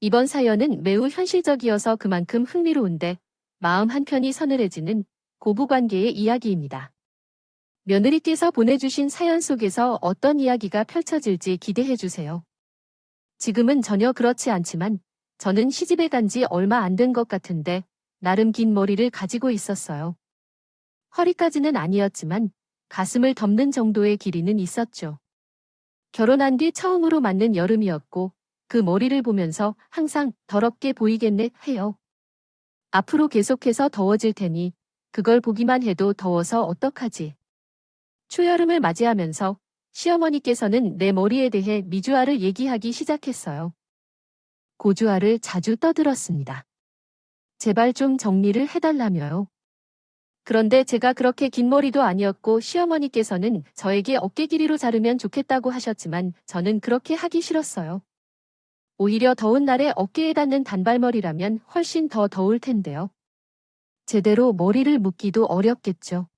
이번 사연은 매우 현실적이어서 그만큼 흥미로운데 마음 한편이 서늘해지는 고부관계의 이야기입니다. 며느리께서 보내주신 사연 속에서 어떤 이야기가 펼쳐질지 기대해주세요. 지금은 전혀 그렇지 않지만 저는 시집에 간 지 얼마 안 된 것 같은데 나름 긴 머리를 가지고 있었어요. 허리까지는 아니었지만 가슴을 덮는 정도의 길이는 있었죠. 결혼한 뒤 처음으로 맞는 여름이었고 그 머리를 보면서 항상 더럽게 보이겠네 해요. 앞으로 계속해서 더워질 테니 그걸 보기만 해도 더워서 어떡하지. 초여름을 맞이하면서 시어머니께서는 내 머리에 대해 미주알을 얘기하기 시작했어요. 고주알을 자주 떠들었습니다. 제발 좀 정리를 해달라며요. 그런데 제가 그렇게 긴 머리도 아니었고 시어머니께서는 저에게 어깨 길이로 자르면 좋겠다고 하셨지만 저는 그렇게 하기 싫었어요. 오히려 더운 날에 어깨에 닿는 단발머리라면 훨씬 더 더울 텐데요. 제대로 머리를 묶기도 어렵겠죠.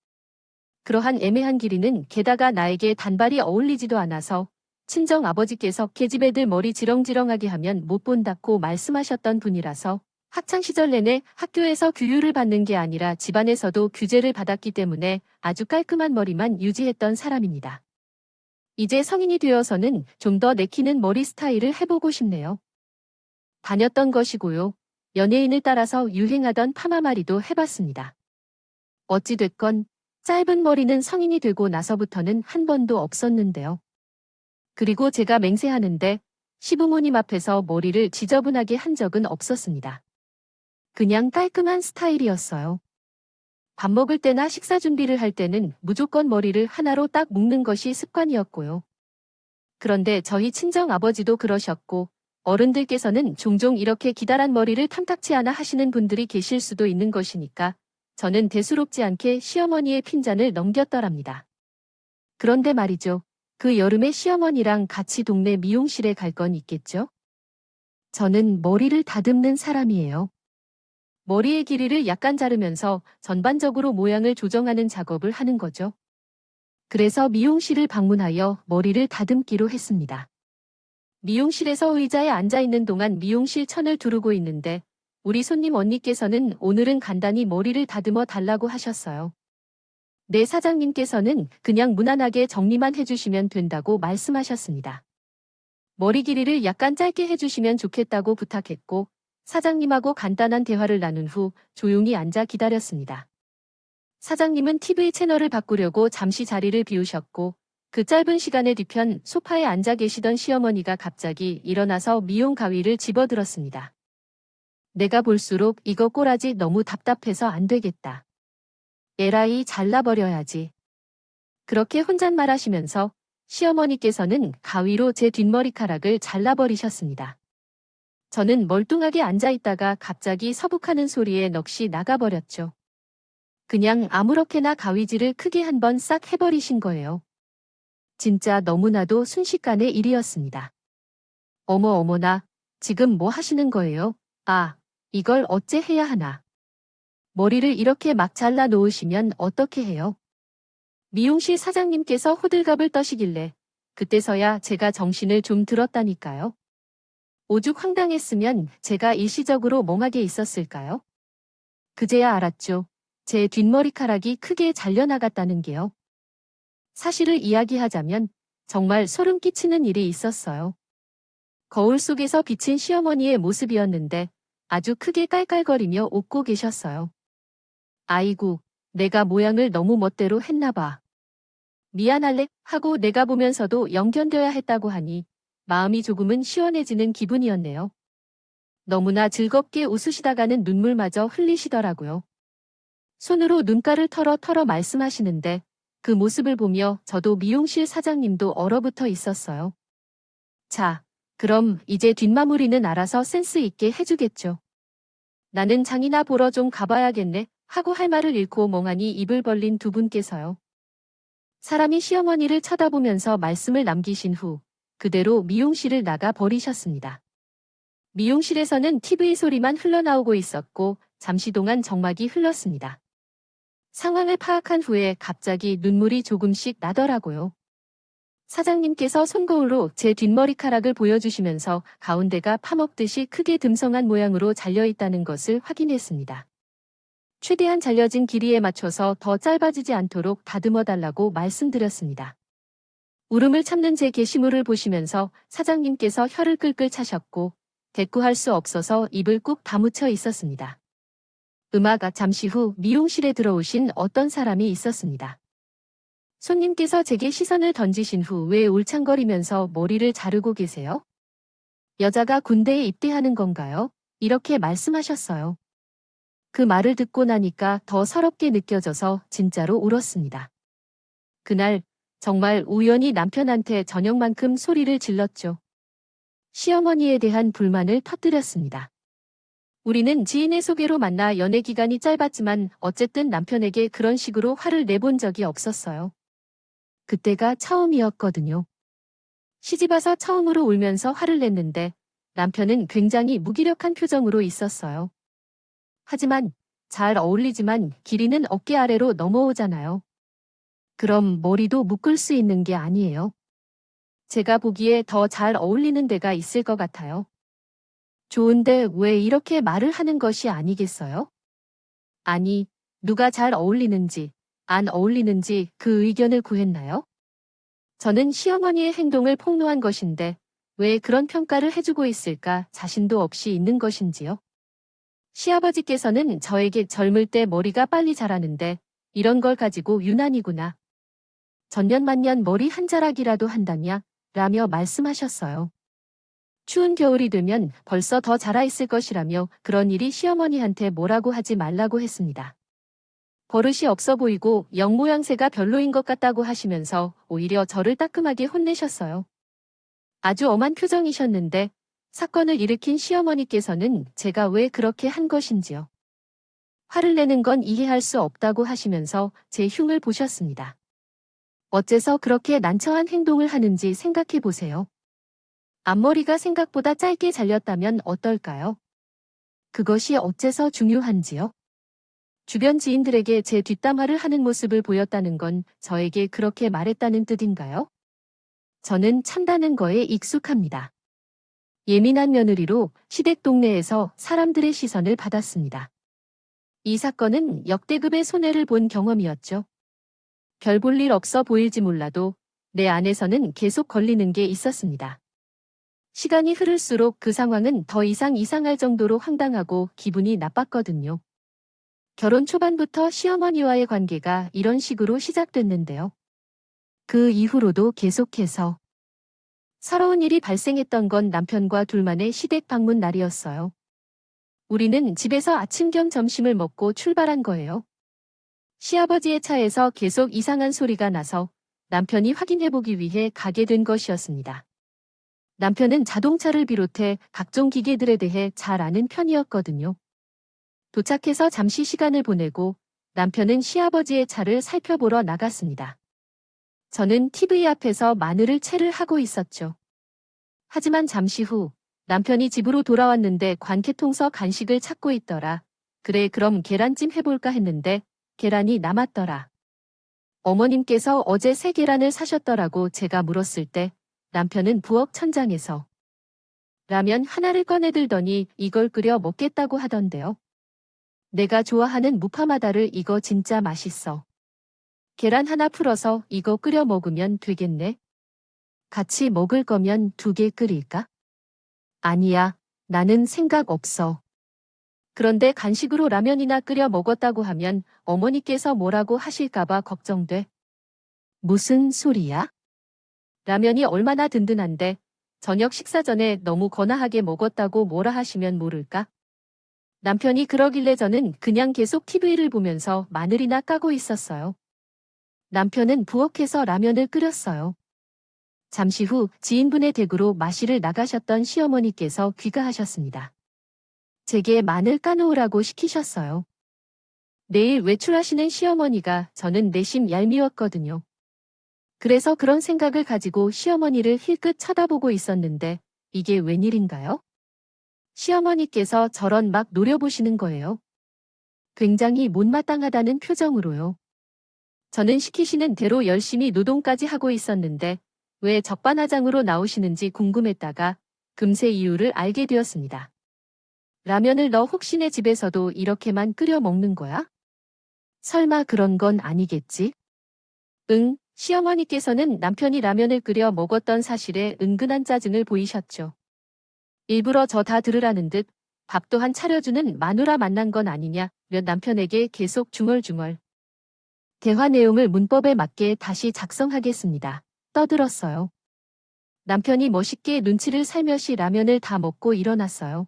그러한 애매한 길이는 게다가 나에게 단발이 어울리지도 않아서 친정 아버지께서 계집애들 머리 지렁지렁하게 하면 못 본다고 말씀하셨던 분이라서 학창시절 내내 학교에서 규율을 받는 게 아니라 집안에서도 규제를 받았기 때문에 아주 깔끔한 머리만 유지했던 사람입니다. 이제 성인이 되어서는 좀 더 내키는 머리 스타일을 해보고 싶네요. 다녔던 것이고요. 연예인을 따라서 유행하던 파마마리도 해봤습니다. 어찌됐건 짧은 머리는 성인이 되고 나서부터는 한 번도 없었는데요. 그리고 제가 맹세하는데 시부모님 앞에서 머리를 지저분하게 한 적은 없었습니다. 그냥 깔끔한 스타일이었어요. 밥 먹을 때나 식사 준비를 할 때는 무조건 머리를 하나로 딱 묶는 것이 습관이었고요. 그런데 저희 친정 아버지도 그러셨고 어른들께서는 종종 이렇게 기다란 머리를 탐탁치 않아 하시는 분들이 계실 수도 있는 것이니까 저는 대수롭지 않게 시어머니의 핀잔을 넘겼더랍니다. 그런데 말이죠. 그 여름에 시어머니랑 같이 동네 미용실에 갈 건 있겠죠? 저는 머리를 다듬는 사람이에요. 머리의 길이를 약간 자르면서 전반적으로 모양을 조정하는 작업을 하는 거죠. 그래서 미용실을 방문하여 머리를 다듬기로 했습니다. 미용실에서 의자에 앉아 있는 동안 미용실 천을 두르고 있는데 우리 손님 언니께서는 오늘은 간단히 머리를 다듬어 달라고 하셨어요. 네, 사장님께서는 그냥 무난하게 정리만 해주시면 된다고 말씀하셨습니다. 머리 길이를 약간 짧게 해주시면 좋겠다고 부탁했고 사장님하고 간단한 대화를 나눈 후 조용히 앉아 기다렸습니다. 사장님은 TV 채널을 바꾸려고 잠시 자리를 비우셨고 그 짧은 시간에 뒤편 소파에 앉아 계시던 시어머니가 갑자기 일어나서 미용 가위를 집어들었습니다. 내가 볼수록 이거 꼬라지 너무 답답해서 안 되겠다. 에라이 잘라버려야지. 그렇게 혼잣말 하시면서 시어머니께서는 가위로 제 뒷머리카락을 잘라버리셨습니다. 저는 멀뚱하게 앉아있다가 갑자기 서북하는 소리에 넋이 나가버렸죠. 그냥 아무렇게나 가위질을 크게 한번 싹 해버리신 거예요. 진짜 너무나도 순식간의 일이었습니다. 어머나, 지금 뭐 하시는 거예요? 아, 이걸 어째 해야 하나. 머리를 이렇게 막 잘라 놓으시면 어떻게 해요? 미용실 사장님께서 호들갑을 떠시길래 그때서야 제가 정신을 좀 들었다니까요. 오죽 황당했으면 제가 일시적으로 멍하게 있었을까요? 그제야 알았죠. 제 뒷머리카락이 크게 잘려나갔다는 게요. 사실을 이야기하자면 정말 소름 끼치는 일이 있었어요. 거울 속에서 비친 시어머니의 모습이었는데 아주 크게 깔깔거리며 웃고 계셨어요. 아이고, 내가 모양을 너무 멋대로 했나 봐. 미안할래 하고 내가 보면서도 영견뎌야 했다고 하니 마음이 조금은 시원해지는 기분이었네요. 너무나 즐겁게 웃으시다가는 눈물마저 흘리시더라고요. 손으로 눈가를 털어 말씀하시는데 그 모습을 보며 저도 미용실 사장님도 얼어붙어 있었어요. 자, 그럼 이제 뒷마무리는 알아서 센스 있게 해주겠죠. 나는 장이나 보러 좀 가봐야겠네 하고 할 말을 잃고 멍하니 입을 벌린 두 분께서요. 사람이 시어머니를 쳐다보면서 말씀을 남기신 후 그대로 미용실을 나가 버리셨습니다. 미용실에서는 TV 소리만 흘러나오고 있었고 잠시 동안 정막이 흘렀습니다. 상황을 파악한 후에 갑자기 눈물이 조금씩 나더라고요. 사장님께서 손거울로 제 뒷머리카락을 보여주시면서 가운데가 파먹듯이 크게 듬성한 모양으로 잘려있다는 것을 확인했습니다. 최대한 잘려진 길이에 맞춰서 더 짧아지지 않도록 다듬어 달라고 말씀드렸습니다. 울음을 참는 제 게시물을 보시면서 사장님께서 혀를 끌끌 차셨고 대꾸할 수 없어서 입을 꾹 다무쳐 있었습니다. 잠시 후 미용실에 들어오신 어떤 사람이 있었습니다. 손님께서 제게 시선을 던지신 후 왜 울창거리면서 머리를 자르고 계세요? 여자가 군대에 입대하는 건가요? 이렇게 말씀하셨어요. 그 말을 듣고 나니까 더 서럽게 느껴져서 진짜로 울었습니다. 그날 정말 우연히 남편한테 저녁만큼 소리를 질렀죠. 시어머니에 대한 불만을 터뜨렸습니다. 우리는 지인의 소개로 만나 연애 기간이 짧았지만 어쨌든 남편에게 그런 식으로 화를 내본 적이 없었어요. 그때가 처음이었거든요. 시집와서 처음으로 울면서 화를 냈는데 남편은 굉장히 무기력한 표정으로 있었어요. 하지만 잘 어울리지만 길이는 어깨 아래로 넘어오잖아요. 그럼 머리도 묶을 수 있는 게 아니에요. 제가 보기에 더 잘 어울리는 데가 있을 것 같아요. 좋은데 왜 이렇게 말을 하는 것이 아니겠어요? 아니, 누가 잘 어울리는지, 안 어울리는지 그 의견을 구했나요? 저는 시어머니의 행동을 폭로한 것인데 왜 그런 평가를 해주고 있을까 자신도 없이 있는 것인지요? 시아버지께서는 저에게 젊을 때 머리가 빨리 자라는데 이런 걸 가지고 유난이구나. 전년만년 머리 한 자락이라도 한다냐? 라며 말씀하셨어요. 추운 겨울이 되면 벌써 더 자라있을 것이라며 그런 일이 시어머니한테 뭐라고 하지 말라고 했습니다. 버릇이 없어 보이고 영모양새가 별로인 것 같다고 하시면서 오히려 저를 따끔하게 혼내셨어요. 아주 엄한 표정이셨는데 사건을 일으킨 시어머니께서는 제가 왜 그렇게 한 것인지요. 화를 내는 건 이해할 수 없다고 하시면서 제 흉을 보셨습니다. 어째서 그렇게 난처한 행동을 하는지 생각해 보세요. 앞머리가 생각보다 짧게 잘렸다면 어떨까요? 그것이 어째서 중요한지요? 주변 지인들에게 제 뒷담화를 하는 모습을 보였다는 건 저에게 그렇게 말했다는 뜻인가요? 저는 참다는 거에 익숙합니다. 예민한 며느리로 시댁 동네에서 사람들의 시선을 받았습니다. 이 사건은 역대급의 손해를 본 경험이었죠. 별 볼 일 없어 보일지 몰라도 내 안에서는 계속 걸리는 게 있었습니다. 시간이 흐를수록 그 상황은 더 이상 이상할 정도로 황당하고 기분이 나빴거든요. 결혼 초반부터 시어머니와의 관계가 이런 식으로 시작됐는데요. 그 이후로도 계속해서 서러운 일이 발생했던 건 남편과 둘만의 시댁 방문 날이었어요. 우리는 집에서 아침 겸 점심을 먹고 출발한 거예요. 시아버지의 차에서 계속 이상한 소리가 나서 남편이 확인해보기 위해 가게 된 것이었습니다. 남편은 자동차를 비롯해 각종 기계들에 대해 잘 아는 편이었거든요. 도착해서 잠시 시간을 보내고 남편은 시아버지의 차를 살펴보러 나갔습니다. 저는 TV 앞에서 마늘을 채를 하고 있었죠. 하지만 잠시 후 남편이 집으로 돌아왔는데 관케통서 간식을 찾고 있더라. 그래 그럼 계란찜 해볼까 했는데 계란이 남았더라. 어머님께서 어제 새 계란을 사셨더라고 제가 물었을 때 남편은 부엌 천장에서 라면 하나를 꺼내들더니 이걸 끓여 먹겠다고 하던데요. 내가 좋아하는 무파마다를 이거 진짜 맛있어. 계란 하나 풀어서 이거 끓여 먹으면 되겠네. 같이 먹을 거면 2개 끓일까? 아니야, 나는 생각 없어. 그런데 간식으로 라면이나 끓여 먹었다고 하면 어머니께서 뭐라고 하실까봐 걱정돼. 무슨 소리야? 라면이 얼마나 든든한데 저녁 식사 전에 너무 거나하게 먹었다고 뭐라 하시면 모를까? 남편이 그러길래 저는 그냥 계속 TV를 보면서 마늘이나 까고 있었어요. 남편은 부엌에서 라면을 끓였어요. 잠시 후 지인분의 댁으로 마실을 나가셨던 시어머니께서 귀가하셨습니다. 제게 마늘 까놓으라고 시키셨어요. 내일 외출하시는 시어머니가 저는 내심 얄미웠거든요. 그래서 그런 생각을 가지고 시어머니를 힐끗 쳐다보고 있었는데 이게 웬일인가요? 시어머니께서 저런 막 노려보시는 거예요. 굉장히 못마땅하다는 표정으로요. 저는 시키시는 대로 열심히 노동까지 하고 있었는데 왜 적반하장으로 나오시는지 궁금했다가 금세 이유를 알게 되었습니다. 라면을 너 혹시 내 집에서도 이렇게만 끓여 먹는 거야? 설마 그런 건 아니겠지? 응, 시어머니께서는 남편이 라면을 끓여 먹었던 사실에 은근한 짜증을 보이셨죠. 일부러 저 다 들으라는 듯 밥 또한 차려주는 마누라 만난 건 아니냐 며 남편에게 계속 중얼중얼. 대화 내용을 문법에 맞게 다시 작성하겠습니다. 떠들었어요. 남편이 멋있게 눈치를 살며시 라면을 다 먹고 일어났어요.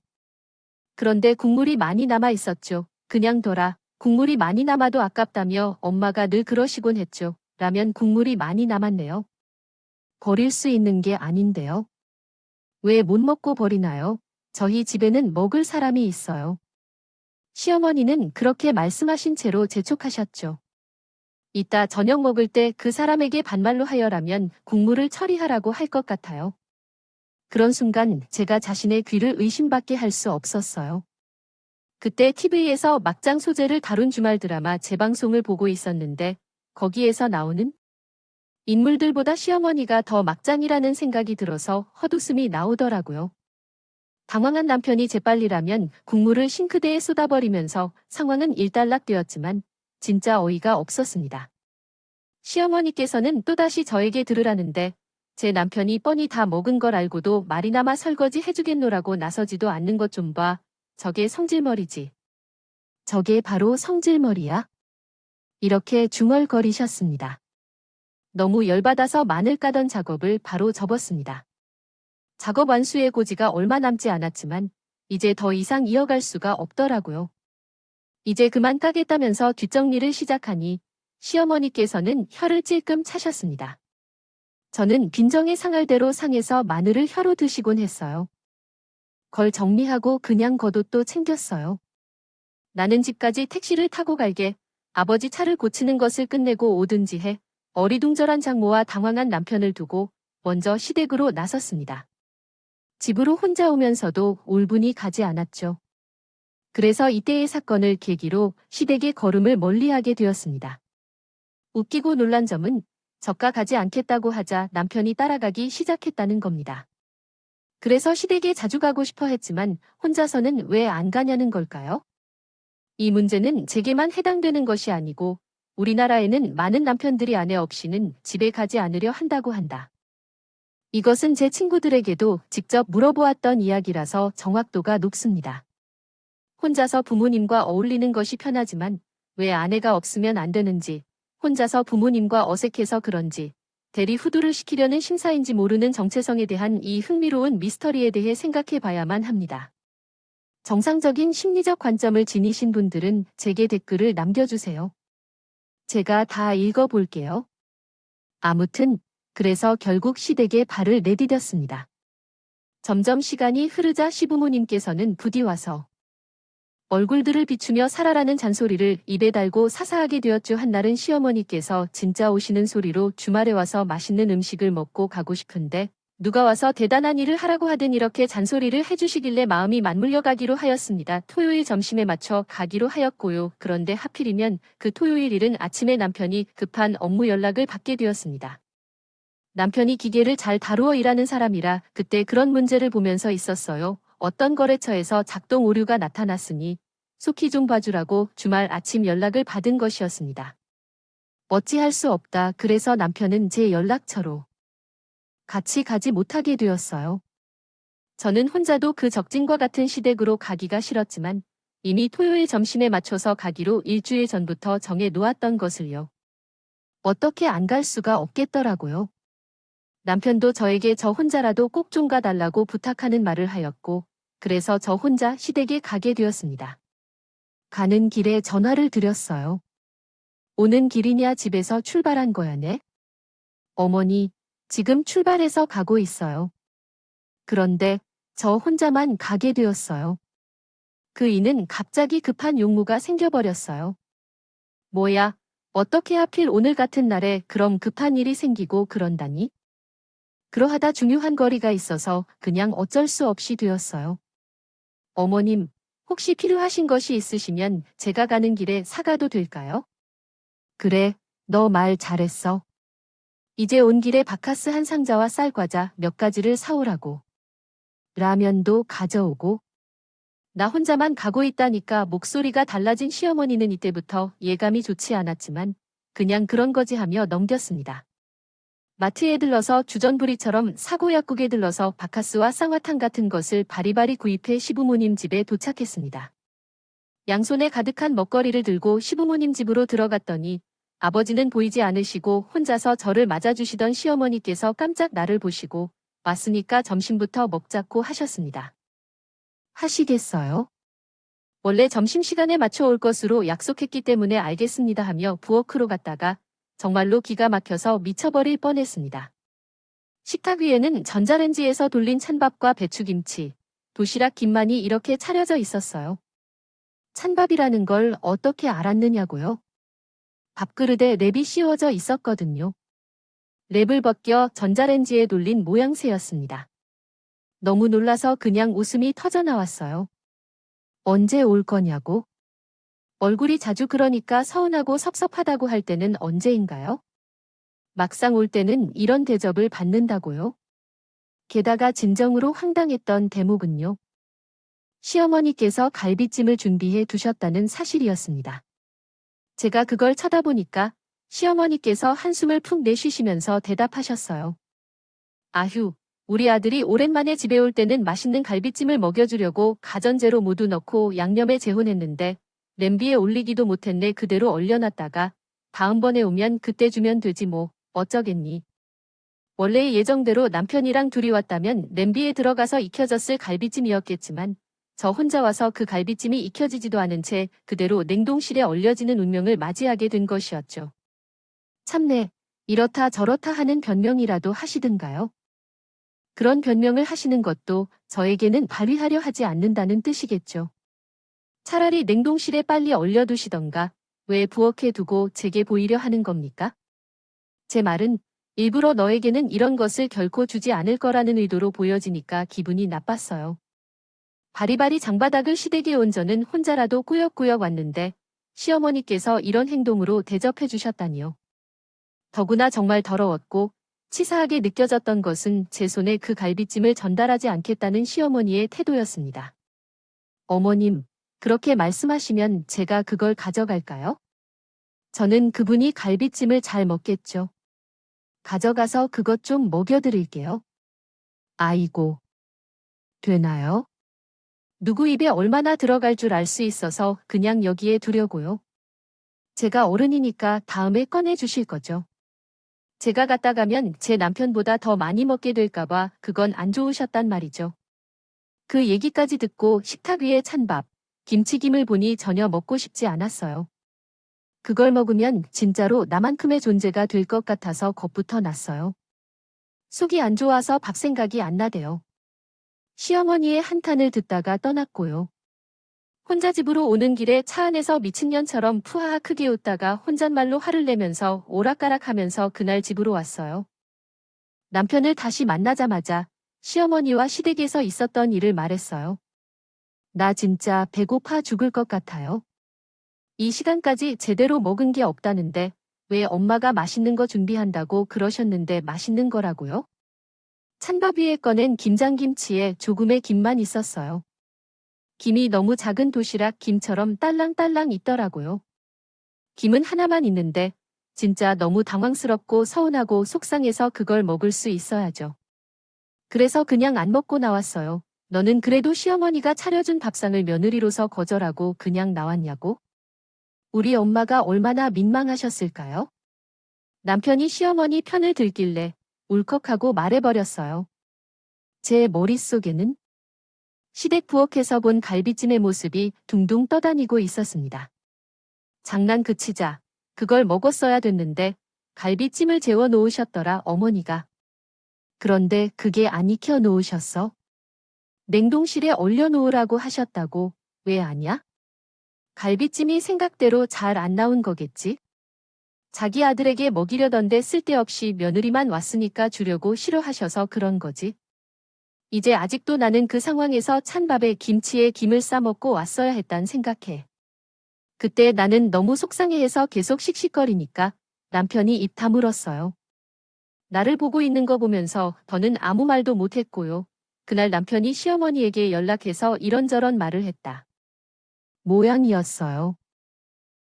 그런데 국물이 많이 남아 있었죠. 그냥 둬라. 국물이 많이 남아도 아깝다며 엄마가 늘 그러시곤 했죠. 라면 국물이 많이 남았네요. 버릴 수 있는 게 아닌데요. 왜 못 먹고 버리나요? 저희 집에는 먹을 사람이 있어요. 시어머니는 그렇게 말씀하신 채로 재촉하셨죠. 이따 저녁 먹을 때 그 사람에게 반말로 하여라면 국물을 처리하라고 할 것 같아요. 그런 순간 제가 자신의 귀를 의심받게 할 수 없었어요. 그때 TV에서 막장 소재를 다룬 주말 드라마 재방송을 보고 있었는데 거기에서 나오는 인물들보다 시어머니가 더 막장이라는 생각이 들어서 헛웃음이 나오더라고요. 당황한 남편이 재빨리라면 국물을 싱크대에 쏟아버리면서 상황은 일단락되었지만 진짜 어이가 없었습니다. 시어머니께서는 또다시 저에게 들으라는데 제 남편이 뻔히 다 먹은 걸 알고도 말이나마 설거지 해주겠노라고 나서지도 않는 것 좀 봐. 저게 성질머리지. 저게 바로 성질머리야? 이렇게 중얼거리셨습니다. 너무 열받아서 마늘 까던 작업을 바로 접었습니다. 작업 완수의 고지가 얼마 남지 않았지만 이제 더 이상 이어갈 수가 없더라고요. 이제 그만 까겠다면서 뒷정리를 시작하니 시어머니께서는 혀를 찔끔 차셨습니다. 저는 빈정에 상할 대로 상해서 마늘을 혀로 드시곤 했어요. 걸 정리하고 그냥 겉옷도 챙겼어요. 나는 집까지 택시를 타고 갈게. 아버지 차를 고치는 것을 끝내고 오든지 해. 어리둥절한 장모와 당황한 남편을 두고 먼저 시댁으로 나섰습니다. 집으로 혼자 오면서도 울분이 가지 않았죠. 그래서 이때의 사건을 계기로 시댁의 걸음을 멀리하게 되었습니다. 웃기고 놀란 점은 저가 가지 않겠다고 하자 남편이 따라가기 시작했다는 겁니다. 그래서 시댁에 자주 가고 싶어 했지만 혼자서는 왜 안 가냐는 걸까요? 이 문제는 제게만 해당되는 것이 아니고 우리나라에는 많은 남편들이 아내 없이는 집에 가지 않으려 한다고 한다. 이것은 제 친구들에게도 직접 물어보았던 이야기라서 정확도가 높습니다. 혼자서 부모님과 어울리는 것이 편하지만 왜 아내가 없으면 안 되는지, 혼자서 부모님과 어색해서 그런지, 대리 후두를 시키려는 심사인지 모르는 정체성에 대한 이 흥미로운 미스터리에 대해 생각해 봐야만 합니다. 정상적인 심리적 관점을 지니신 분들은 제게 댓글을 남겨주세요. 제가 다 읽어볼게요. 아무튼 그래서 결국 시댁에 발을 내디뎠습니다. 점점 시간이 흐르자 시부모님께서는 부디 와서 얼굴들을 비추며 살아라는 잔소리를 입에 달고 사사하게 되었죠. 한날은 시어머니께서 진짜 오시는 소리로 주말에 와서 맛있는 음식을 먹고 가고 싶은데 누가 와서 대단한 일을 하라고 하든 이렇게 잔소리를 해주시길래 마음이 맞물려 가기로 하였습니다. 토요일 점심에 맞춰 가기로 하였고요. 그런데 하필이면 그 토요일 일은 아침에 남편이 급한 업무 연락을 받게 되었습니다. 남편이 기계를 잘 다루어 일하는 사람이라 그때 그런 문제를 보면서 있었어요. 어떤 거래처에서 작동 오류가 나타났으니 속히 좀 봐주라고 주말 아침 연락을 받은 것이었습니다. 어찌할 수 없다. 그래서 남편은 제 연락처로 같이 가지 못하게 되었어요. 저는 혼자도 그 적진과 같은 시댁으로 가기가 싫었지만 이미 토요일 점심에 맞춰서 가기로 일주일 전부터 정해 놓았던 것을요. 어떻게 안 갈 수가 없겠더라고요. 남편도 저에게 저 혼자라도 꼭 좀 가달라고 부탁하는 말을 하였고 그래서 저 혼자 시댁에 가게 되었습니다. 가는 길에 전화를 드렸어요. 오는 길이냐 집에서 출발한 거야네? 어머니, 지금 출발해서 가고 있어요. 그런데 저 혼자만 가게 되었어요. 그 이는 갑자기 급한 용무가 생겨버렸어요. 뭐야, 어떻게 하필 오늘 같은 날에 그럼 급한 일이 생기고 그런다니? 그러하다 중요한 거리가 있어서 그냥 어쩔 수 없이 되었어요. 어머님, 혹시 필요하신 것이 있으시면 제가 가는 길에 사가도 될까요? 그래, 너 말 잘했어. 이제 온 길에 바카스 한 상자와 쌀과자 몇 가지를 사오라고. 라면도 가져오고. 나 혼자만 가고 있다니까 목소리가 달라진 시어머니는 이때부터 예감이 좋지 않았지만 그냥 그런 거지 하며 넘겼습니다. 마트에 들러서 주전부리처럼 사고약국에 들러서 바카스와 쌍화탕 같은 것을 바리바리 구입해 시부모님 집에 도착했습니다. 양손에 가득한 먹거리를 들고 시부모님 집으로 들어갔더니 아버지는 보이지 않으시고 혼자서 저를 맞아주시던 시어머니께서 깜짝 나를 보시고 왔으니까 점심부터 먹자고 하셨습니다. 하시겠어요? 원래 점심시간에 맞춰 올 것으로 약속했기 때문에 알겠습니다 하며 부엌으로 갔다가 정말로 기가 막혀서 미쳐버릴 뻔했습니다. 식탁 위에는 전자레인지에서 돌린 찬밥과 배추김치, 도시락 김만이 이렇게 차려져 있었어요. 찬밥이라는 걸 어떻게 알았느냐고요? 밥그릇에 랩이 씌워져 있었거든요. 랩을 벗겨 전자레인지에 돌린 모양새였습니다. 너무 놀라서 그냥 웃음이 터져 나왔어요. 언제 올 거냐고? 얼굴이 자주 그러니까 서운하고 섭섭하다고 할 때는 언제인가요? 막상 올 때는 이런 대접을 받는다고요? 게다가 진정으로 황당했던 대목은요. 시어머니께서 갈비찜을 준비해 두셨다는 사실이었습니다. 제가 그걸 쳐다보니까 시어머니께서 한숨을 푹 내쉬시면서 대답하셨어요. 아휴, 우리 아들이 오랜만에 집에 올 때는 맛있는 갈비찜을 먹여주려고 가전제로 모두 넣고 양념에 재혼했는데 냄비에 올리기도 못했네. 그대로 얼려놨다가 다음번에 오면 그때 주면 되지 뭐 어쩌겠니. 원래 예정대로 남편이랑 둘이 왔다면 냄비에 들어가서 익혀졌을 갈비찜이었겠지만 저 혼자 와서 그 갈비찜이 익혀지지도 않은 채 그대로 냉동실에 얼려지는 운명을 맞이하게 된 것이었죠. 참내, 이렇다 저렇다 하는 변명이라도 하시든가요? 그런 변명을 하시는 것도 저에게는 발휘하려 하지 않는다는 뜻이겠죠. 차라리 냉동실에 빨리 얼려두시던가 왜 부엌에 두고 제게 보이려 하는 겁니까? 제 말은 일부러 너에게는 이런 것을 결코 주지 않을 거라는 의도로 보여지니까 기분이 나빴어요. 바리바리 장바닥을 시댁에 온 저는 혼자라도 꾸역꾸역 왔는데 시어머니께서 이런 행동으로 대접해 주셨다니요. 더구나 정말 더러웠고 치사하게 느껴졌던 것은 제 손에 그 갈비찜을 전달하지 않겠다는 시어머니의 태도였습니다. 어머님, 그렇게 말씀하시면 제가 그걸 가져갈까요? 저는 그분이 갈비찜을 잘 먹겠죠. 가져가서 그것 좀 먹여드릴게요. 아이고, 되나요? 누구 입에 얼마나 들어갈 줄 알 수 있어서 그냥 여기에 두려고요. 제가 어른이니까 다음에 꺼내 주실 거죠. 제가 갔다 가면 제 남편보다 더 많이 먹게 될까봐 그건 안 좋으셨단 말이죠. 그 얘기까지 듣고 식탁 위에 찬밥, 김치김을 보니 전혀 먹고 싶지 않았어요. 그걸 먹으면 진짜로 나만큼의 존재가 될 것 같아서 겁부터 났어요. 속이 안 좋아서 밥 생각이 안 나대요. 시어머니의 한탄을 듣다가 떠났고요. 혼자 집으로 오는 길에 차 안에서 미친년처럼 푸하하 크게 웃다가 혼잣말로 화를 내면서 오락가락하면서 그날 집으로 왔어요. 남편을 다시 만나자마자 시어머니와 시댁에서 있었던 일을 말했어요. 나 진짜 배고파 죽을 것 같아요. 이 시간까지 제대로 먹은 게 없다는데 왜 엄마가 맛있는 거 준비한다고 그러셨는데 맛있는 거라고요? 찬밥 위에 꺼낸 김장김치에 조금의 김만 있었어요. 김이 너무 작은 도시락 김처럼 딸랑딸랑 있더라고요. 김은 하나만 있는데 진짜 너무 당황스럽고 서운하고 속상해서 그걸 먹을 수 있어야죠. 그래서 그냥 안 먹고 나왔어요. 너는 그래도 시어머니가 차려준 밥상을 며느리로서 거절하고 그냥 나왔냐고? 우리 엄마가 얼마나 민망하셨을까요? 남편이 시어머니 편을 들길래 울컥하고 말해버렸어요. 제 머릿속에는 시댁 부엌에서 본 갈비찜의 모습이 둥둥 떠다니고 있었습니다. 장난 그치자 그걸 먹었어야 됐는데 갈비찜을 재워 놓으셨더라 어머니가. 그런데 그게 안 익혀 놓으셨어? 냉동실에 얼려 놓으라고 하셨다고 왜 아냐? 갈비찜이 생각대로 잘 안 나온 거겠지? 자기 아들에게 먹이려던데 쓸데없이 며느리만 왔으니까 주려고 싫어하셔서 그런 거지. 이제 아직도 나는 그 상황에서 찬밥에 김치에 김을 싸먹고 왔어야 했단 생각해. 그때 나는 너무 속상해해서 계속 씩씩거리니까 남편이 입 다물었어요. 나를 보고 있는 거 보면서 더는 아무 말도 못했고요. 그날 남편이 시어머니에게 연락해서 이런저런 말을 했다. 모양이었어요.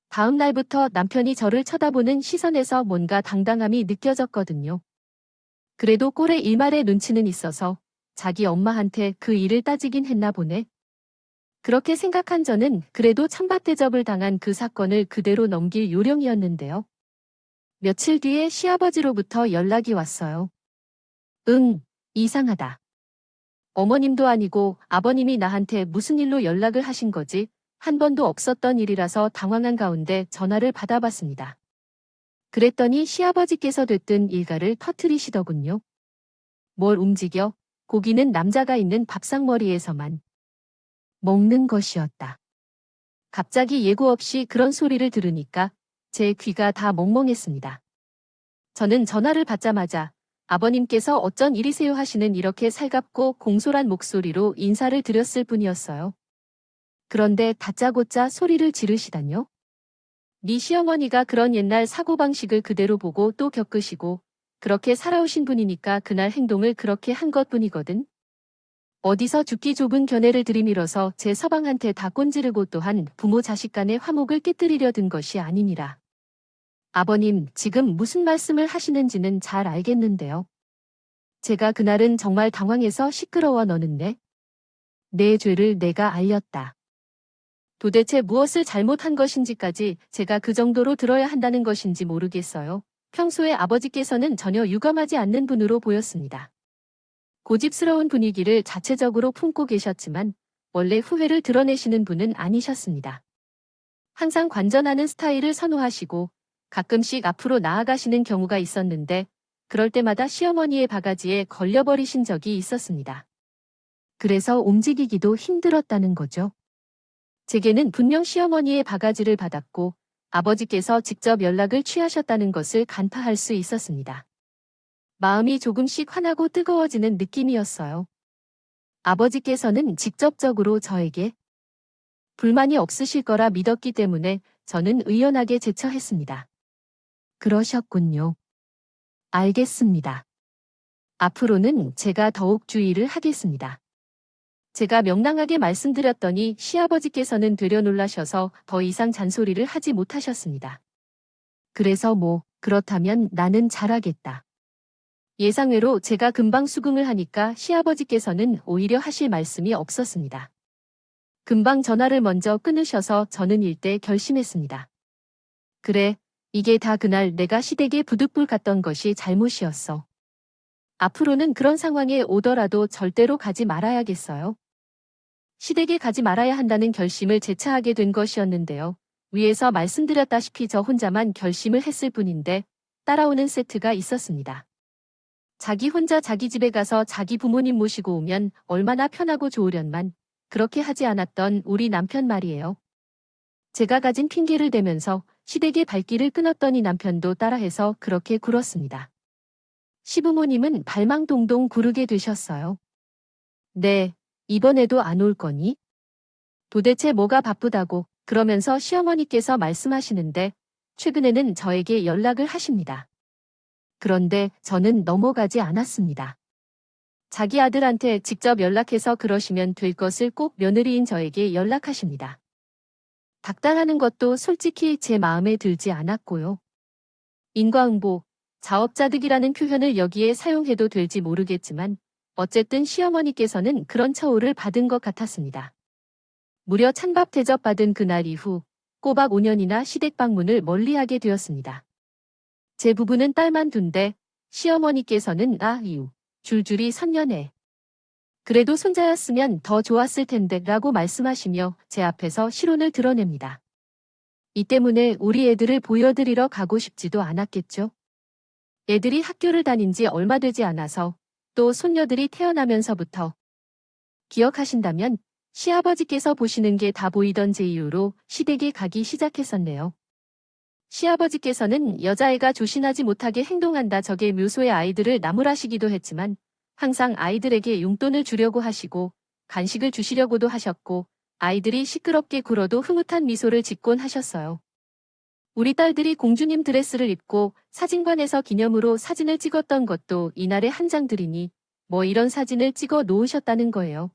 다음 날부터 남편이 저를 쳐다보는 시선에서 뭔가 당당함이 느껴졌거든요. 그래도 꼴의 일말의 눈치는 있어서 자기 엄마한테 그 일을 따지긴 했나 보네. 그렇게 생각한 저는 그래도 찬밥대접을 당한 그 사건을 그대로 넘길 요령이었는데요. 며칠 뒤에 시아버지로부터 연락이 왔어요. 응, 이상하다. 어머님도 아니고 아버님이 나한테 무슨 일로 연락을 하신 거지? 한 번도 없었던 일이라서 당황한 가운데 전화를 받아봤습니다. 그랬더니 시아버지께서 됐든 일가를 터트리시더군요. 뭘 움직여? 고기는 남자가 있는 밥상머리에서만 먹는 것이었다. 갑자기 예고 없이 그런 소리를 들으니까 제 귀가 다 멍멍했습니다. 저는 전화를 받자마자 아버님께서 어쩐 일이세요 하시는 이렇게 살갑고 공손한 목소리로 인사를 드렸을 뿐이었어요. 그런데 다짜고짜 소리를 지르시다뇨? 네 시어머니가 그런 옛날 사고방식을 그대로 보고 또 겪으시고 그렇게 살아오신 분이니까 그날 행동을 그렇게 한 것뿐이거든. 어디서 죽기 좁은 견해를 들이밀어서 제 서방한테 다 꼰지르고 또한 부모 자식 간의 화목을 깨뜨리려 든 것이 아니니라. 아버님, 지금 무슨 말씀을 하시는지는 잘 알겠는데요. 제가 그날은 정말 당황해서 시끄러워 너는데 내 죄를 내가 알렸다. 도대체 무엇을 잘못한 것인지까지 제가 그 정도로 들어야 한다는 것인지 모르겠어요. 평소에 아버지께서는 전혀 유감하지 않는 분으로 보였습니다. 고집스러운 분위기를 자체적으로 품고 계셨지만 원래 후회를 드러내시는 분은 아니셨습니다. 항상 관전하는 스타일을 선호하시고 가끔씩 앞으로 나아가시는 경우가 있었는데 그럴 때마다 시어머니의 바가지에 걸려버리신 적이 있었습니다. 그래서 움직이기도 힘들었다는 거죠. 제게는 분명 시어머니의 바가지를 받았고 아버지께서 직접 연락을 취하셨다는 것을 간파할 수 있었습니다. 마음이 조금씩 환하고 뜨거워지는 느낌이었어요. 아버지께서는 직접적으로 저에게 불만이 없으실 거라 믿었기 때문에 저는 의연하게 제처했습니다. 그러셨군요. 알겠습니다. 앞으로는 제가 더욱 주의를 하겠습니다. 제가 명랑하게 말씀드렸더니 시아버지께서는 되려 놀라셔서 더 이상 잔소리를 하지 못하셨습니다. 그래서 그렇다면 나는 잘하겠다. 예상외로 제가 금방 수긍을 하니까 시아버지께서는 오히려 하실 말씀이 없었습니다. 금방 전화를 먼저 끊으셔서 저는 일대 결심했습니다. 그래, 이게 다 그날 내가 시댁에 부득불 갔던 것이 잘못이었어. 앞으로는 그런 상황에 오더라도 절대로 가지 말아야겠어요. 시댁에 가지 말아야 한다는 결심을 재차하게 된 것이었는데요. 위에서 말씀드렸다시피 저 혼자만 결심을 했을 뿐인데 따라오는 세트가 있었습니다. 자기 혼자 자기 집에 가서 자기 부모님 모시고 오면 얼마나 편하고 좋으련만 그렇게 하지 않았던 우리 남편 말이에요. 제가 가진 핑계를 대면서 시댁의 발길을 끊었더니 남편도 따라해서 그렇게 굴었습니다. 시부모님은 발망동동 구르게 되셨어요. 네, 이번에도 안 올 거니? 도대체 뭐가 바쁘다고 그러면서 시어머니께서 말씀하시는데 최근에는 저에게 연락을 하십니다. 그런데 저는 넘어가지 않았습니다. 자기 아들한테 직접 연락해서 그러시면 될 것을 꼭 며느리인 저에게 연락하십니다. 닥달하는 것도 솔직히 제 마음에 들지 않았고요. 인과응보, 자업자득이라는 표현을 여기에 사용해도 될지 모르겠지만 어쨌든 시어머니께서는 그런 처우를 받은 것 같았습니다. 무려 찬밥 대접받은 그날 이후 꼬박 5년이나 시댁 방문을 멀리하게 되었습니다. 제 부부는 딸만 둔데 시어머니께서는 이후 줄줄이 선녀네. 그래도 손자였으면 더 좋았을 텐데 라고 말씀하시며 제 앞에서 실혼을 드러냅니다. 이 때문에 우리 애들을 보여드리러 가고 싶지도 않았겠죠. 애들이 학교를 다닌 지 얼마 되지 않아서 또 손녀들이 태어나면서부터 기억하신다면 시아버지께서 보시는 게 다 보이던 제 이유로 시댁에 가기 시작했었네요. 시아버지께서는 여자애가 조신하지 못하게 행동한다 적의 묘소의 아이들을 나무라시기도 했지만 항상 아이들에게 용돈을 주려고 하시고 간식을 주시려고도 하셨고 아이들이 시끄럽게 굴어도 흐뭇한 미소를 짓곤 하셨어요. 우리 딸들이 공주님 드레스를 입고 사진관에서 기념으로 사진을 찍었던 것도 이날의 한 장들이니 뭐 이런 사진을 찍어 놓으셨다는 거예요.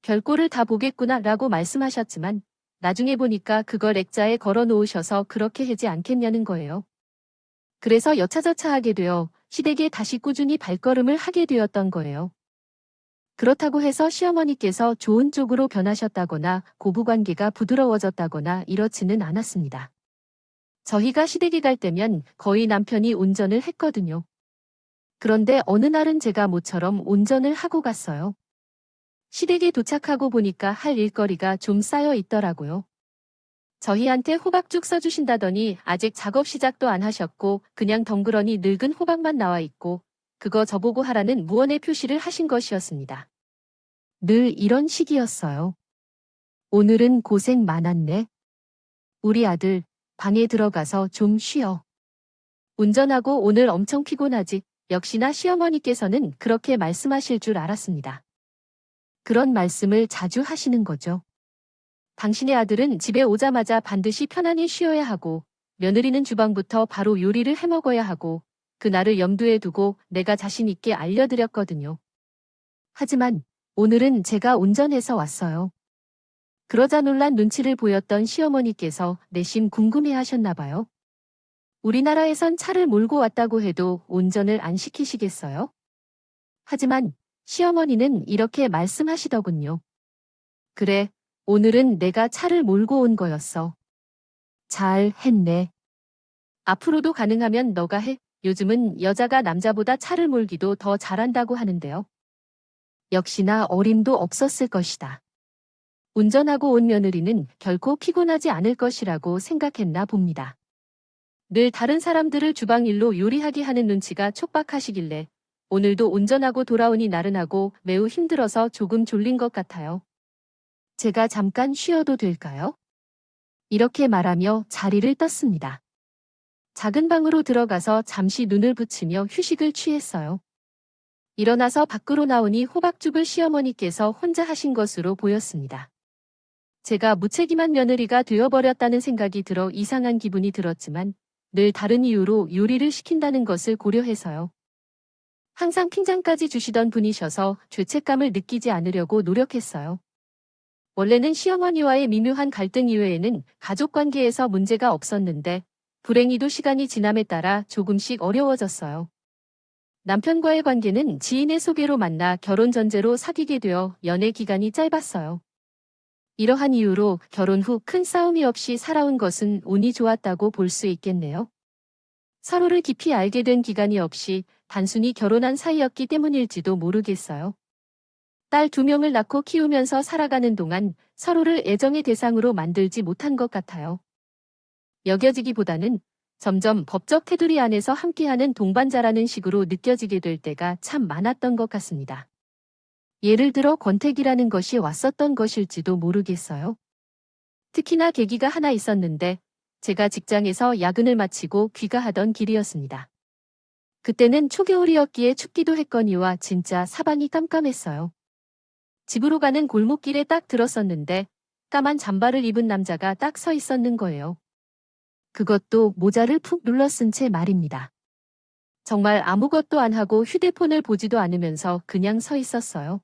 별꼴을 다 보겠구나 라고 말씀하셨지만 나중에 보니까 그걸 액자에 걸어 놓으셔서 그렇게 하지 않겠냐는 거예요. 그래서 여차저차하게 되어 시댁에 다시 꾸준히 발걸음을 하게 되었던 거예요. 그렇다고 해서 시어머니께서 좋은 쪽으로 변하셨다거나 고부관계가 부드러워졌다거나 이렇지는 않았습니다. 저희가 시댁에 갈 때면 거의 남편이 운전을 했거든요. 그런데 어느 날은 제가 모처럼 운전을 하고 갔어요. 시댁에 도착하고 보니까 할 일거리가 좀 쌓여 있더라고요. 저희한테 호박죽 써주신다더니 아직 작업 시작도 안 하셨고 그냥 덩그러니 늙은 호박만 나와 있고 그거 저보고 하라는 무언의 표시를 하신 것이었습니다. 늘 이런 식이었어요. 오늘은 고생 많았네. 우리 아들 방에 들어가서 좀 쉬어. 운전하고 오늘 엄청 피곤하지. 역시나 시어머니께서는 그렇게 말씀하실 줄 알았습니다. 그런 말씀을 자주 하시는 거죠. 당신의 아들은 집에 오자마자 반드시 편안히 쉬어야 하고 며느리는 주방부터 바로 요리를 해먹어야 하고 그날을 염두에 두고 내가 자신 있게 알려드렸거든요. 하지만 오늘은 제가 운전해서 왔어요. 그러자 놀란 눈치를 보였던 시어머니께서 내심 궁금해하셨나 봐요. 우리나라에선 차를 몰고 왔다고 해도 운전을 안 시키시겠어요? 하지만 시어머니는 이렇게 말씀하시더군요. 그래, 오늘은 내가 차를 몰고 온 거였어. 잘 했네. 앞으로도 가능하면 너가 해. 요즘은 여자가 남자보다 차를 몰기도 더 잘한다고 하는데요. 역시나 어림도 없었을 것이다. 운전하고 온 며느리는 결코 피곤하지 않을 것이라고 생각했나 봅니다. 늘 다른 사람들을 주방 일로 요리하게 하는 눈치가 촉박하시길래 오늘도 운전하고 돌아오니 나른하고 매우 힘들어서 조금 졸린 것 같아요. 제가 잠깐 쉬어도 될까요? 이렇게 말하며 자리를 떴습니다. 작은 방으로 들어가서 잠시 눈을 붙이며 휴식을 취했어요. 일어나서 밖으로 나오니 호박죽을 시어머니께서 혼자 하신 것으로 보였습니다. 제가 무책임한 며느리가 되어버렸다는 생각이 들어 이상한 기분이 들었지만 늘 다른 이유로 요리를 시킨다는 것을 고려해서요. 항상 핀잔까지 주시던 분이셔서 죄책감을 느끼지 않으려고 노력했어요. 원래는 시어머니와의 미묘한 갈등 이외에는 가족관계에서 문제가 없었는데 불행히도 시간이 지남에 따라 조금씩 어려워졌어요. 남편과의 관계는 지인의 소개로 만나 결혼 전제로 사귀게 되어 연애 기간이 짧았어요. 이러한 이유로 결혼 후 큰 싸움이 없이 살아온 것은 운이 좋았다고 볼 수 있겠네요. 서로를 깊이 알게 된 기간이 없이 단순히 결혼한 사이였기 때문일지도 모르겠어요. 딸 2명을 낳고 키우면서 살아가는 동안 서로를 애정의 대상으로 만들지 못한 것 같아요. 여겨지기보다는 점점 법적 테두리 안에서 함께하는 동반자라는 식으로 느껴지게 될 때가 참 많았던 것 같습니다. 예를 들어 권태기라는 것이 왔었던 것일지도 모르겠어요. 특히나 계기가 하나 있었는데 제가 직장에서 야근을 마치고 귀가하던 길이었습니다. 그때는 초겨울이었기에 춥기도 했거니와 진짜 사방이 깜깜했어요. 집으로 가는 골목길에 딱 들었었는데 까만 잠바를 입은 남자가 딱 서 있었는 거예요. 그것도 모자를 푹 눌러 쓴 채 말입니다. 정말 아무것도 안 하고 휴대폰을 보지도 않으면서 그냥 서 있었어요.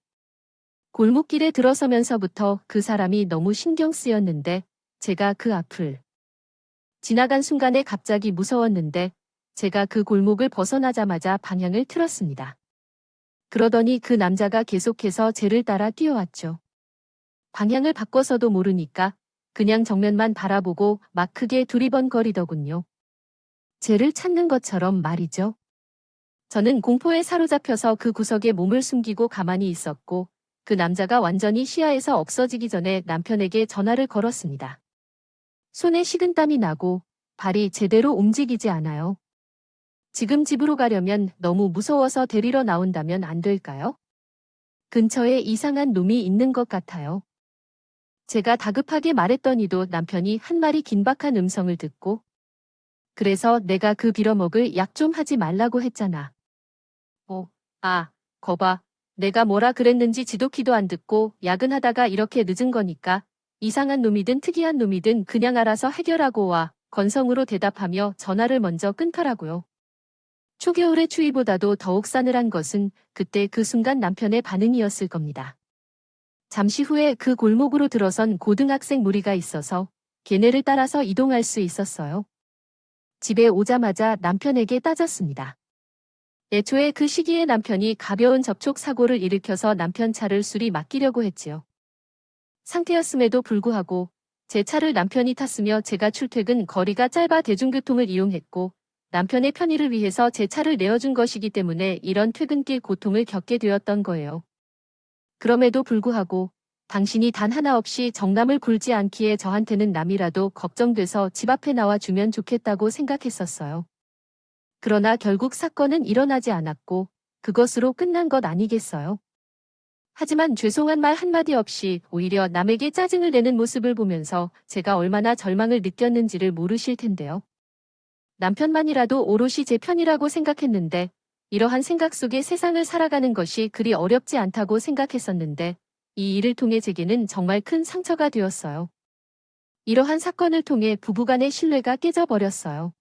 골목길에 들어서면서부터 그 사람이 너무 신경 쓰였는데 제가 그 앞을 지나간 순간에 갑자기 무서웠는데 제가 그 골목을 벗어나자마자 방향을 틀었습니다. 그러더니 그 남자가 계속해서 쟤를 따라 뛰어왔죠. 방향을 바꿔서도 모르니까 그냥 정면만 바라보고 막 크게 두리번거리더군요. 쟤를 찾는 것처럼 말이죠. 저는 공포에 사로잡혀서 그 구석에 몸을 숨기고 가만히 있었고 그 남자가 완전히 시야에서 없어지기 전에 남편에게 전화를 걸었습니다. 손에 식은땀이 나고 발이 제대로 움직이지 않아요. 지금 집으로 가려면 너무 무서워서 데리러 나온다면 안 될까요? 근처에 이상한 놈이 있는 것 같아요. 제가 다급하게 말했더니도 남편이 한 마리 긴박한 음성을 듣고 그래서 내가 그 빌어먹을 약 좀 하지 말라고 했잖아. 거봐. 내가 뭐라 그랬는지 지독히도 안 듣고 야근하다가 이렇게 늦은 거니까 이상한 놈이든 특이한 놈이든 그냥 알아서 해결하고 와. 건성으로 대답하며 전화를 먼저 끊더라고요. 초겨울의 추위보다도 더욱 싸늘한 것은 그때 그 순간 남편의 반응이었을 겁니다. 잠시 후에 그 골목으로 들어선 고등학생 무리가 있어서 걔네를 따라서 이동할 수 있었어요. 집에 오자마자 남편에게 따졌습니다. 애초에 그 시기에 남편이 가벼운 접촉 사고를 일으켜서 남편 차를 수리 맡기려고 했지요. 상태였음에도 불구하고 제 차를 남편이 탔으며 제가 출퇴근 거리가 짧아 대중교통을 이용했고 남편의 편의를 위해서 제 차를 내어준 것이기 때문에 이런 퇴근길 고통을 겪게 되었던 거예요. 그럼에도 불구하고 당신이 단 하나 없이 정남을 굴지 않기에 저한테는 남이라도 걱정돼서 집 앞에 나와주면 좋겠다고 생각했었어요. 그러나 결국 사건은 일어나지 않았고 그것으로 끝난 것 아니겠어요? 하지만 죄송한 말 한마디 없이 오히려 남에게 짜증을 내는 모습을 보면서 제가 얼마나 절망을 느꼈는지를 모르실 텐데요. 남편만이라도 오롯이 제 편이라고 생각했는데 이러한 생각 속에 세상을 살아가는 것이 그리 어렵지 않다고 생각했었는데 이 일을 통해 제게는 정말 큰 상처가 되었어요. 이러한 사건을 통해 부부간의 신뢰가 깨져버렸어요.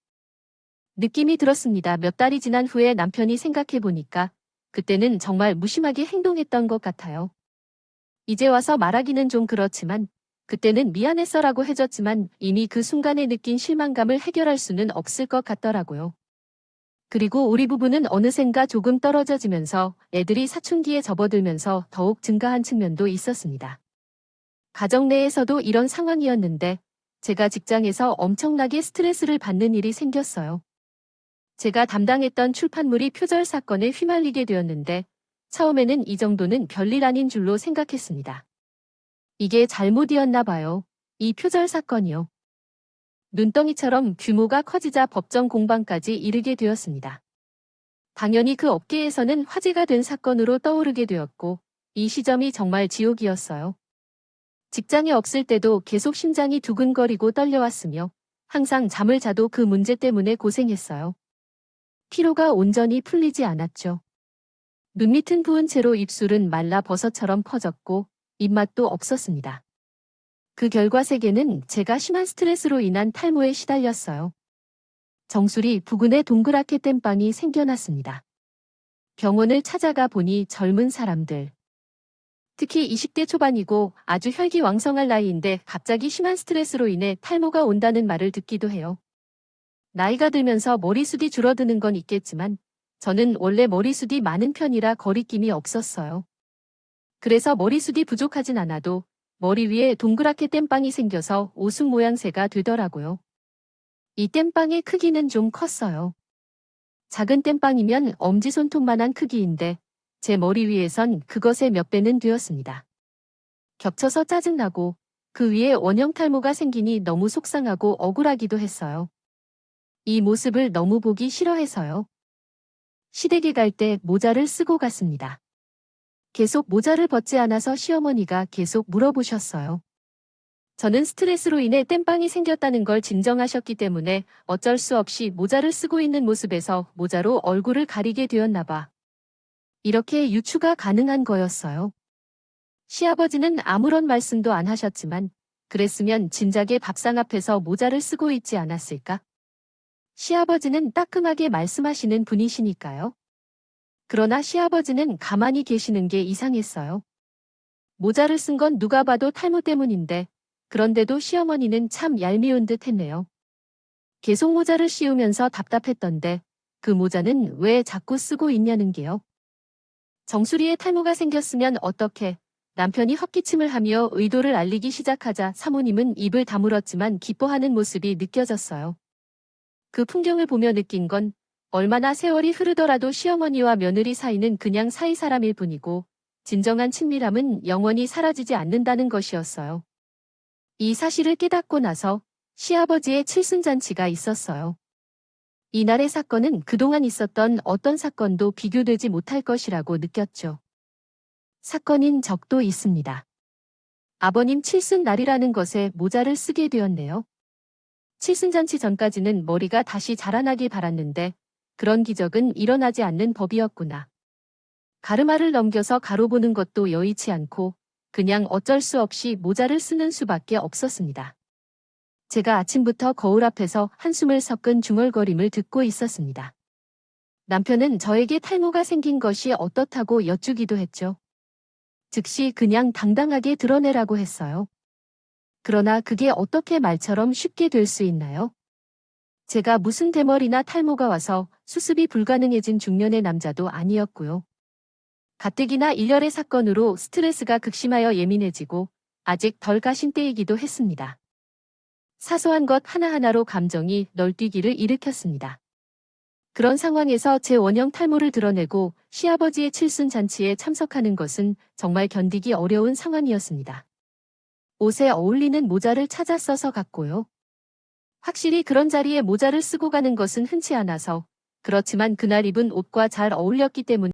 느낌이 들었습니다. 몇 달이 지난 후에 남편이 생각해보니까 그때는 정말 무심하게 행동했던 것 같아요. 이제 와서 말하기는 좀 그렇지만 그때는 미안했어라고 해줬지만 이미 그 순간에 느낀 실망감을 해결할 수는 없을 것 같더라고요. 그리고 우리 부부는 어느샌가 조금 떨어져지면서 애들이 사춘기에 접어들면서 더욱 증가한 측면도 있었습니다. 가정 내에서도 이런 상황이었는데 제가 직장에서 엄청나게 스트레스를 받는 일이 생겼어요. 제가 담당했던 출판물이 표절 사건에 휘말리게 되었는데 처음에는 이 정도는 별일 아닌 줄로 생각했습니다. 이게 잘못이었나 봐요. 이 표절 사건이요. 눈덩이처럼 규모가 커지자 법정 공방까지 이르게 되었습니다. 당연히 그 업계에서는 화제가 된 사건으로 떠오르게 되었고 이 시점이 정말 지옥이었어요. 직장에 없을 때도 계속 심장이 두근거리고 떨려왔으며 항상 잠을 자도 그 문제 때문에 고생했어요. 피로가 온전히 풀리지 않았죠. 눈밑은 부은 채로 입술은 말라 버섯처럼 퍼졌고 입맛도 없었습니다. 그 결과 세계는 제가 심한 스트레스로 인한 탈모에 시달렸어요. 정수리 부근에 동그랗게 땜빵이 생겨났습니다. 병원을 찾아가 보니 젊은 사람들, 특히 20대 초반이고 아주 혈기왕성할 나이인데 갑자기 심한 스트레스로 인해 탈모가 온다는 말을 듣기도 해요. 나이가 들면서 머리숱이 줄어드는 건 있겠지만 저는 원래 머리숱이 많은 편이라 거리낌이 없었어요. 그래서 머리숱이 부족하진 않아도 머리 위에 동그랗게 땜빵이 생겨서 오순 모양새가 되더라고요. 이 땜빵의 크기는 좀 컸어요. 작은 땜빵이면 엄지손톱만한 크기인데 제 머리 위에선 그것의 몇 배는 되었습니다. 겹쳐서 짜증나고 그 위에 원형 탈모가 생기니 너무 속상하고 억울하기도 했어요. 이 모습을 너무 보기 싫어해서요. 시댁에 갈 때 모자를 쓰고 갔습니다. 계속 모자를 벗지 않아서 시어머니가 계속 물어보셨어요. 저는 스트레스로 인해 땜빵이 생겼다는 걸 진정하셨기 때문에 어쩔 수 없이 모자를 쓰고 있는 모습에서 모자로 얼굴을 가리게 되었나 봐. 이렇게 유추가 가능한 거였어요. 시아버지는 아무런 말씀도 안 하셨지만 그랬으면 진작에 밥상 앞에서 모자를 쓰고 있지 않았을까? 시아버지는 따끔하게 말씀하시는 분이시니까요. 그러나 시아버지는 가만히 계시는 게 이상했어요. 모자를 쓴 건 누가 봐도 탈모 때문인데 그런데도 시어머니는 참 얄미운 듯 했네요. 계속 모자를 씌우면서 답답했던데 그 모자는 왜 자꾸 쓰고 있냐는 게요. 정수리에 탈모가 생겼으면 어떻게 남편이 헛기침을 하며 의도를 알리기 시작하자 사모님은 입을 다물었지만 기뻐하는 모습이 느껴졌어요. 그 풍경을 보며 느낀 건 얼마나 세월이 흐르더라도 시어머니와 며느리 사이는 그냥 사이 사람일 뿐이고 진정한 친밀함은 영원히 사라지지 않는다는 것이었어요. 이 사실을 깨닫고 나서 시아버지의 칠순잔치가 있었어요. 이날의 사건은 그동안 있었던 어떤 사건도 비교되지 못할 것이라고 느꼈죠. 사건인 적도 있습니다. 아버님 칠순 날이라는 것에 모자를 쓰게 되었네요. 칠순잔치 전까지는 머리가 다시 자라나길 바랐는데 그런 기적은 일어나지 않는 법이었구나. 가르마를 넘겨서 가로 보는 것도 여의치 않고 그냥 어쩔 수 없이 모자를 쓰는 수밖에 없었습니다. 제가 아침부터 거울 앞에서 한숨을 섞은 중얼거림을 듣고 있었습니다. 남편은 저에게 탈모가 생긴 것이 어떻다고 여쭈기도 했죠. 즉시 그냥 당당하게 드러내라고 했어요. 그러나 그게 어떻게 말처럼 쉽게 될 수 있나요? 제가 무슨 대머리나 탈모가 와서 수습이 불가능해진 중년의 남자도 아니었고요. 가뜩이나 일련의 사건으로 스트레스가 극심하여 예민해지고 아직 덜 가신 때이기도 했습니다. 사소한 것 하나하나로 감정이 널뛰기를 일으켰습니다. 그런 상황에서 제 원형 탈모를 드러내고 시아버지의 칠순잔치에 참석하는 것은 정말 견디기 어려운 상황이었습니다. 옷에 어울리는 모자를 찾아 써서 갔고요. 확실히 그런 자리에 모자를 쓰고 가는 것은 흔치 않아서, 그렇지만 그날 입은 옷과 잘 어울렸기 때문에